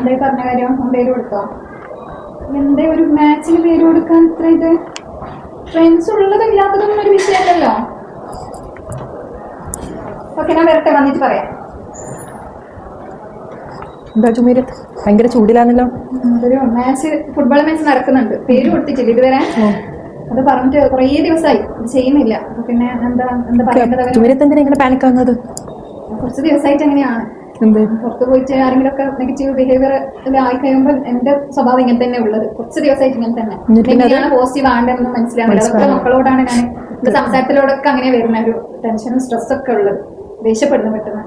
എന്താ പറഞ്ഞ കാര്യം? പേര് കൊടുത്തോ? എന്താ ഒരു മാച്ചിന് പേര് കൊടുക്കാൻ ഇത്ര ഇത്? ഫ്രണ്ട്സ് ഉള്ളതും ഇല്ലാത്തതൊന്നും ഒരു വിഷയമല്ലല്ലോ. ഓക്കെ, ഞാൻ വരട്ടെ, വന്നിട്ട് പറയാം. എന്താ ചുമീരത്ത് ഭയങ്കര ചൂടിലാണല്ലോ. ഒരു മാച്ച്, ഫുട്ബോൾ മാച്ച് നടക്കുന്നുണ്ട്, പേര് കൊടുത്തിട്ടില്ല ഇതുവരെ. അത് പറഞ്ഞിട്ട് കുറേ ദിവസമായി ചെയ്യുന്നില്ല. അപ്പൊ പിന്നെ എന്താ പറയേണ്ടത്? ചുമീരത്ത് എന്തിനാ ഇങ്ങനെ പാനിക് ആവുന്നത്? കുറച്ച് ദിവസമായിട്ട് അങ്ങനെയാണ്. പുറത്ത് പോയിട്ട് ആരെങ്കിലും ഒക്കെ നെഗറ്റീവ് ബിഹേവിയർ ആയി കഴിയുമ്പോൾ എന്റെ സ്വഭാവം ഇങ്ങനെ തന്നെ ഉള്ളത്. കുറച്ച് ദിവസമായിട്ട് ഇങ്ങനെ തന്നെ. എങ്ങനെയാണ് പോസിറ്റീവ് ആണ്ടെന്ന് മനസ്സിലാവുന്നില്ല. അതൊക്കെ മക്കളോടാണ് ഞാൻ സംസാരത്തിലോടൊക്കെ അങ്ങനെ വരുന്ന ഒരു ടെൻഷനും സ്ട്രെസ്സൊക്കെ ഉള്ളത്. ദേഷ്യപ്പെടുന്നു പെട്ടെന്ന്.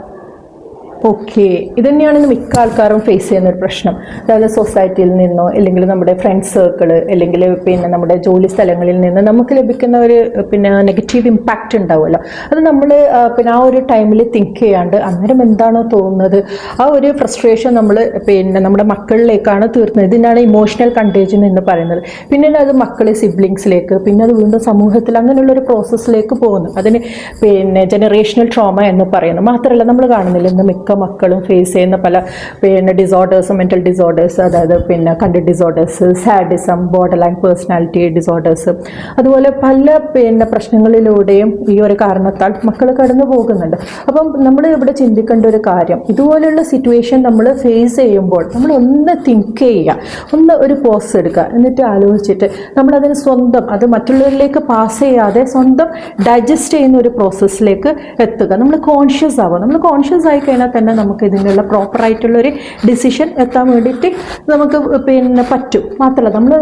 ഓക്കെ, ഇത് തന്നെയാണ് മിക്ക ആൾക്കാരും ഫേസ് ചെയ്യുന്ന ഒരു പ്രശ്നം. അതായത് സൊസൈറ്റിയിൽ നിന്നോ അല്ലെങ്കിൽ നമ്മുടെ ഫ്രണ്ട്സ് സർക്കിൾ അല്ലെങ്കിൽ പിന്നെ നമ്മുടെ ജോലി സ്ഥലങ്ങളിൽ നിന്ന് നമുക്ക് ലഭിക്കുന്ന ഒരു പിന്നെ നെഗറ്റീവ് ഇമ്പാക്റ്റ് ഉണ്ടാവുമല്ലോ. അത് നമ്മൾ പിന്നെ ആ ഒരു ടൈമിൽ തിങ്ക് ചെയ്യാണ്ട് അന്നേരം എന്താണോ തോന്നുന്നത് ആ ഒരു ഫ്രസ്ട്രേഷൻ നമ്മൾ പിന്നെ നമ്മുടെ മക്കളിലേക്കാണ് തീർക്കുന്നത്. ഇതിനാണ് ഇമോഷണൽ കണ്ടേജൻ എന്ന് പറയുന്നത്. പിന്നീട് അത് മക്കളെ സിബ്ലിങ്സിലേക്ക്, പിന്നെ അത് വീണ്ടും സമൂഹത്തിൽ അങ്ങനെയുള്ളൊരു പ്രോസസ്സിലേക്ക് പോകുന്നു. അതിന് പിന്നെ ജനറേഷണൽ ട്രോമ എന്ന് പറയുന്നു. മാത്രമല്ല നമ്മൾ കാണുന്നില്ല ഇന്ന് മിക്ക മക്കളും ഫേസ് ചെയ്യുന്ന പല പിന്നെ ഡിസോർഡേഴ്സ്, മെൻ്റൽ ഡിസോർഡേഴ്സ്, അതായത് പിന്നെ conduct disorders, sadism, border line personality disorders, അതുപോലെ പല പിന്നെ പ്രശ്നങ്ങളിലൂടെയും ഈ ഒരു കാരണത്താൽ മക്കൾ കടന്നു പോകുന്നുണ്ട്. അപ്പം നമ്മൾ ഇവിടെ ചിന്തിക്കേണ്ട ഒരു കാര്യം, ഇതുപോലെയുള്ള സിറ്റുവേഷൻ നമ്മൾ ഫേസ് ചെയ്യുമ്പോൾ നമ്മൾ ഒന്ന് തിങ്ക് ചെയ്യുക, ഒന്ന് ഒരു പോസ് എടുക്കുക, എന്നിട്ട് ആലോചിച്ചിട്ട് നമ്മളതിന് സ്വന്തം, അത് മറ്റുള്ളവരിലേക്ക് പാസ് ചെയ്യാതെ സ്വന്തം ഡൈജസ്റ്റ് ചെയ്യുന്ന ഒരു പ്രോസസ്സിലേക്ക് എത്തുക. നമ്മൾ കോൺഷ്യസ് ആവുക. നമ്മൾ കോൺഷ്യസ് ആയി കഴിഞ്ഞാൽ തന്നെ നമുക്ക് ഇതിനുള്ള പ്രോപ്പറായിട്ടുള്ളൊരു ഡിസിഷൻ എത്താൻ വേണ്ടിയിട്ട് നമുക്ക് പിന്നെ പറ്റും. മാത്രമല്ല നമ്മൾ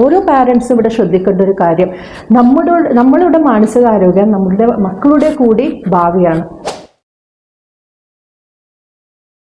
ഓരോ പാരൻസും ഇവിടെ ശ്രദ്ധിക്കേണ്ട ഒരു കാര്യം, നമ്മളുടെ മാനസികാരോഗ്യം നമ്മളുടെ മക്കളുടെ കൂടി ഭാവിയാണ്.